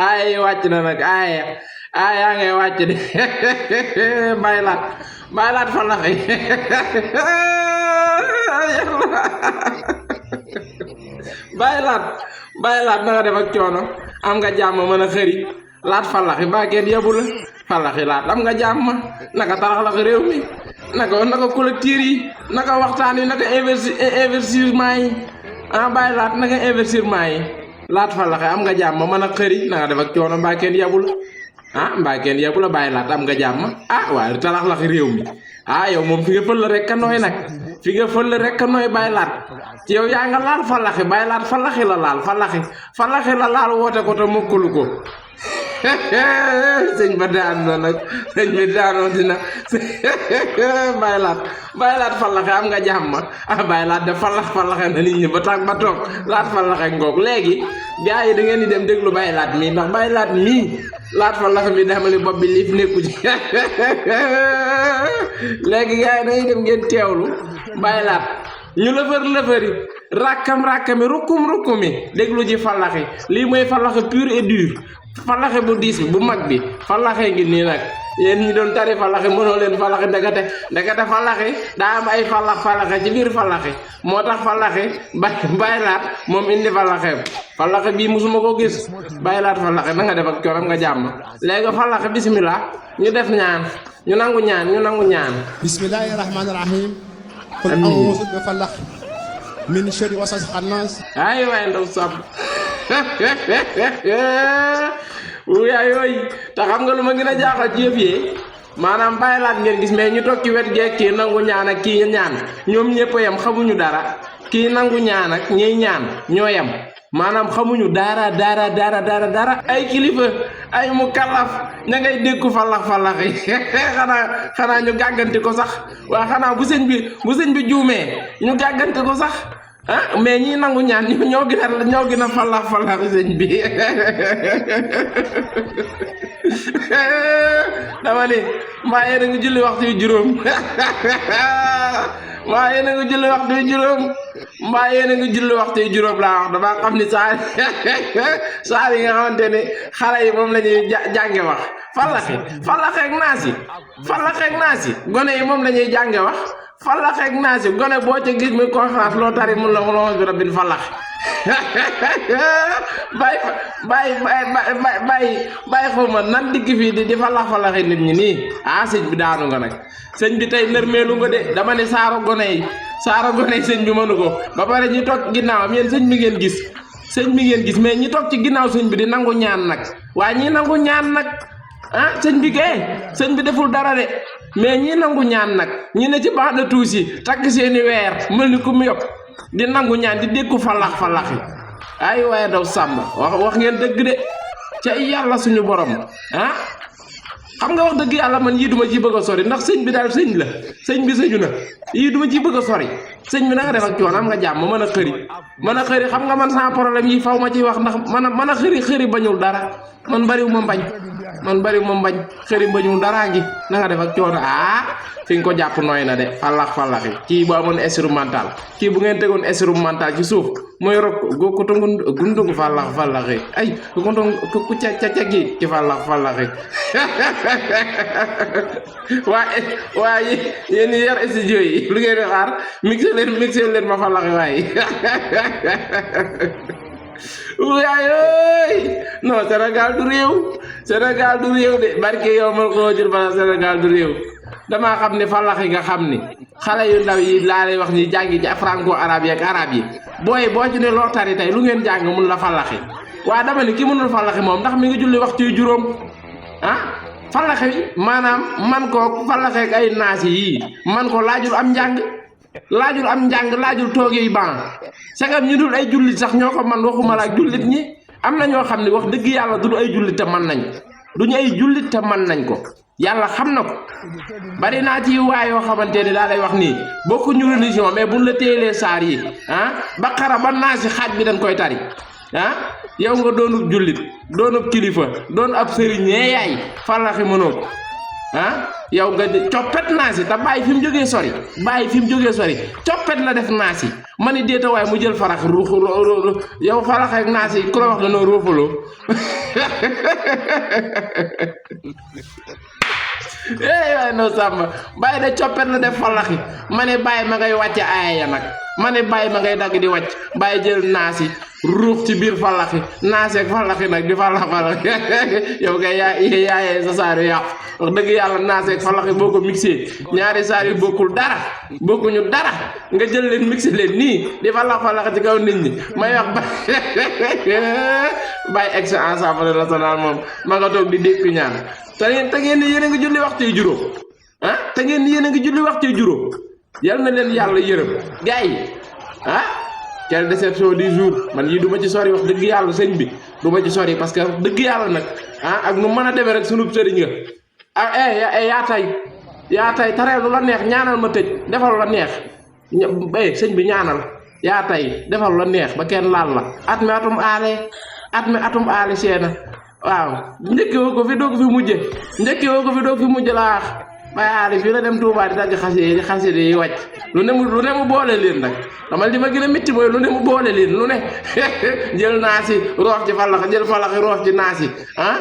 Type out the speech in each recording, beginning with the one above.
ay wàcc na nag ay yaa ngay wàcc de baylaat falaxi baylaat na nga def ak coono am nga jàmm mën a xëri laat falaxi ba kenn yabu la falaxi laat am nga jàmm naka tarax la réew mi naka collecteur yi naka waxtaan yi naka investissement yi baylaat naka investissement yi laat falaxi am nga jàmm mën a xëri na nga def ak coono ba kenn yabu la mbaa kenn yebu la baylaat am nga jàmm waaye talax lax réew mi yow moom fi nga fël rek ka nooy nag fi nga fël rek ka nooy baylaat ci yow yaa nga laal falaxi baylaat falaxi la laal woote ko te mokkalu ko sëñ ba daan na nag sëñ bi daanoo dina baylaat falaxe am nga jàmm baylaat de falaxe na nit ñi ba tax ba toog laat falaxe ngoog léegi gars yi da ngeen di dem déglu baylaat mii ndax baylaat mii laat falaxe mi dama li bopp bi liif nekku ci léegi gars yi dañuy dem ngeen teewlu baylaat ñu lëfëri rakkami rukkumi déglu ji falaxe lii mooy falaxe pur et dur falaxe bu diis bi bu mag bi falaxe ngi nii nag yéen ñi doon tari falaxe mënoo leen falaxe ndekete falaxe daa am ay falaxe ci biir falaxe moo tax falaxe baylaat moom indi falaxe bii musuma ko gis baylaat falaxe na nga def ak cooram nga jàmm léegi falaxe bismillah ñu def ñaan ñu nangu ñaan bismillahi rahmani rahim qul a'udhu bi falaq min sharri waswas khannas ay waay ndaw sab wuyaay yooyu te xam nga lu ma gën a jaaxal ci yëf yi maanaam baylaat ngeen gis mais ñu toog ci wet geeg kii nangu ñaan ak kii ñaan ñoom ñëpp a yem xamuñu dara kii nangu ñaan ak ñiy ñaan ñoo yem maanaam xamuñu dara ay kilifa ay mu kalaf ña ngay dékku falax yi xanaa ñu gàgganti ko sax waa xanaa bu sëñ bi juumee ñu gàgganti ko sax mais ñi nangu ñaan ñoo gën a falax sëñ bi dama ni mbaa yéen a ngi julli waxtu yu juróom mbaa yéen a ngi julli waxtu yu juróom laa wax dama xam ni saar yi nga xamante ni xale yi moom la ñuy jànge wax falaxeek naas yi gone yi moom la ñuy jànge wax falaxeek naas yi gone boo ca gis muy conférence loo tari mun la xulóos bi rabbil falax bàyyi xawma nan digg fii di falaxe nit ñi nii sëñ bi daanu nga nag sëñ bi tey nërmeelu nga de dama ne saaro gone yi sëñ bi mënu ko ba pare ñi toog ginnaawam yéen sëñ bi ngeen gis mais ñi toog ci ginnaaw sëñ bi di nangu ñaan nag waa ñi nangu ñaan nag sëñ bi deful dara de mais ñi nangu ñaan nag ñi ne ci baax na tuusi takk seeni weer mel ni ku mu yopp di nangu ñaan di dékku falax yi ay waaye daw sàmm wax ngeen dëgg de ca yàlla suñu borom xam nga wax dëgg yàlla man yii duma ci bëgg a sori ndax sëñ bi daal sëñ la sëñ bi sëñu na yii duma ci bëgg a sori sëñ bi na nga def ak coono am nga jàmm mën a xëri xam nga man sans problème yi faw ma ciy wax ndax mën a xëri bañul dara man bariwu ma mbañ xëri bañul daraa ngi na nga def ak coono fi nga ko jàpp nooy na de falaxi kii bu amoon instrumental kii bu ngeen tegoon instrumental ci suuf mooy rok ko to gundu falaxi ay ku ca gi ci falaxi waaye yéen ñi yar studio yi lu ngeen di xaar mixé leen ma falaxi waaye waay non Sénégal du réew de barke yow ma ko jël bala Sénégal du réew damaa xam ne falax yi nga xam ni xale yu ndaw yi laa lay wax ni jàngi ja franco arabe yi ak arabe yi boo ci ne loo tari tey lu ngeen jàng mun la falaxi waa dama ni ki mënul falaxi moom ndax mi ngi julli waxtu yu juróom falaxi maanaam man koo falaxeek ay naas yi man ko laajul am njàng laajul toog yi ban sagam ñu dul ay jullit sax ñoo ko man waxuma la ak jullit ñi am na ñoo xam ne wax dëgg yàlla du ay jullit te man nañ duñu ay jullit te man nañ ko yàlla xam na ko bari naa ci waa yoo xamante ni daa lay wax nii bokkuñu religion mais buñ la téyelee saar yi Baqara ba Naasi xaaj bi dañ koy tari yow nga doonub jullit doonub kilifa doon ab sëriñ yaay falaxi mënoo ko ah yow nga coppet naasi te bàyyi fi mu jógee sori coppet la def naasi ma ni déeta waaye mu jël farax yow farax ak naasi ku la wax danoo ruufaloo waaye no sàmm bàyyi de coppet la def falaxi ma ne bàyyi ma ngay wàcce aaya nag ma ne bàyyi ma ngay dagg di wàcc bàyyi jël naasi ruux ci biir falaxi naasi ak falaxi nag di falax yow kay yaayee sa saar yu yàqu wax dëgg yàlla naasi ak falaxi boo ko mixé ñaari saar yu bokkuñu dara nga jël leen mixé leen nii di falax ci kaw nit ñi may wax bàyyi ex Assemblée nationale moom ma nga toog di dékku ñaan te ngeen ni yéen a ngi julli waxtu yu juróom ah te ngeen ni yéen a ngi julli waxtu yu juróom yal na leen yàlla yërëm gars yi ah quelle déception du jour man yii du ma ci sori wax dëgg yàlla sëñ bi du ma ci sori parce que dëgg yàlla nag ah ak nu mën a demee rek sunu sëriñ nga ah yaa tay taree lu la neex ñaanal ma tëj defal la neex sëñ bi ñaanal yaa tay defal la neex ba kenn laal la at mi atum aale seena waaw njëkke woo ko fi doo ko fi mujje laa Baye Aly fii la dem Touba di dagg xaside yi wàcc lu ne mu boole leen nag dama li ma gën a métti mooy lu ne mu boole leen lu ne jël naasi roof ci falax jël falaxi roof ci naasi ah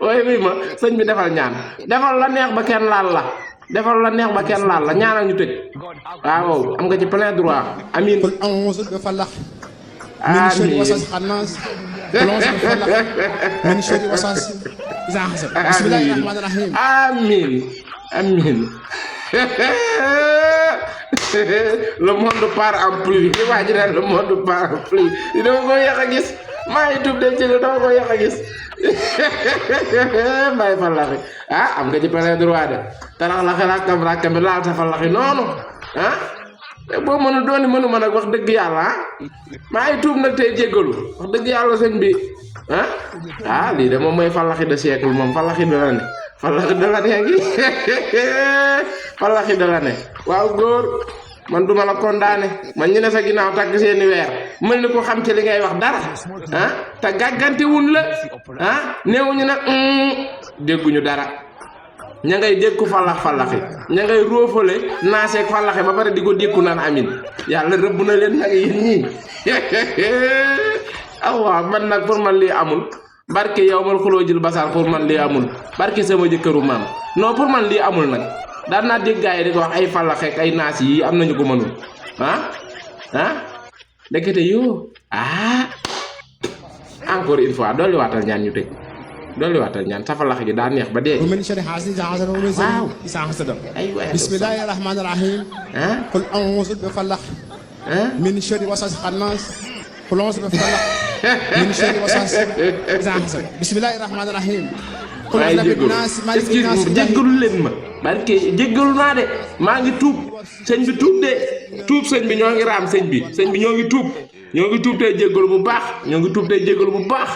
waaye bii ma sëñ bi defal ñaan defal la neex ba kenn laal la ñaanal ñu tëj waaw am nga ci plein droit amin من شر وسواس الخناس من شر وسواس إذا حسد بسم الله الرحمن الرحيم amin le monde part en pluie li waa ji naan le monde part en pluie dama ko yàq a gis maa ngi tuub de ci dama ko yàq a gis bàyyi falaxi am nga ci plein droit de tarax laxi rakkam bi laal sa falaxi noonu boo mënuma nag wax dëgg yàlla maa ngi tuub nag tey jéggalu wax dëgg yàlla sëñ bi lii de moom mooy falaxi de siècle moom falaxi de l'année ngi falaxi de l'année waaw góor man duma la condamné man ñu ne sa ginnaaw tàgg seeni weer mel ni ko xam ci li ngay wax dara te gàggante wun la néewuñu nag dégguñu dara ña ngay dékku falaxi ña ngay róofale naaseeg falaxi ba pare di ko dékku naan amin yàlla rëbb na leen nag yéen ñii waaw man nag pour man lii amul barke yow mal xuloo jël basaar pour man lii amul barke sama jëkkëru maam non pour man lii amul nag daan naa dégg gars yi di ko wax ay falaxeek ay naas yi am nañu ko mënul ndekete yoo encore une fois dolli waatal ñaan ñu tëj dolli waatal ñaan sa falax gi daa neex ba dee ومن شر حاسد إذا حسد ومن شر إذا حسد بسم الله الرحمن الرحيم قل أعوذ بفلق من شر وسواس الخناس قل أعوذ بفلق من شر وسواس إذا حسد بسم الله الرحمن الرحيم waaye jéggalu leen ma barke jéggalu naa de maa ngi tuub sëñ bi tuub sëñ bi ñoo ngi raam sëñ bi ñoo ngi tuub tey jéggalu bu baax